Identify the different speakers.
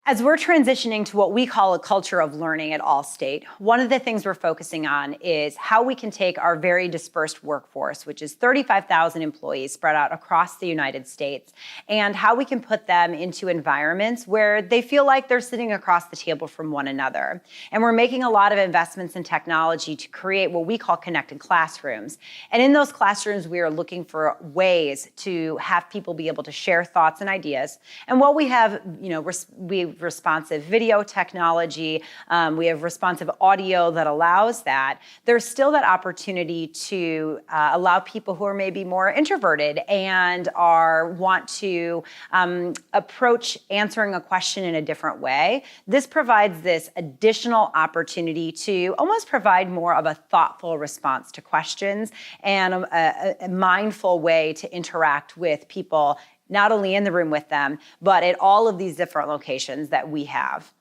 Speaker 1: As we're transitioning to what we call a culture of learning at Allstate, one of the things we're focusing on is how we can take our very dispersed workforce, which is 35,000 employees spread out across the United States, and how we can put them into environments where they feel like they're sitting across the table from one another. And we're making a lot of investments in technology to create what we call connected classrooms. And in those classrooms, we are looking for ways to have people be able to share thoughts and ideas. And while we have, we have responsive video technology, we have responsive audio that allows that, there's still that opportunity to allow people who are maybe more introverted and want to approach answering a question in a different way. This provides this additional opportunity to almost provide more of a thoughtful response to questions and a mindful way to interact with people, not only in the room with them, but at all of these different locations that we have.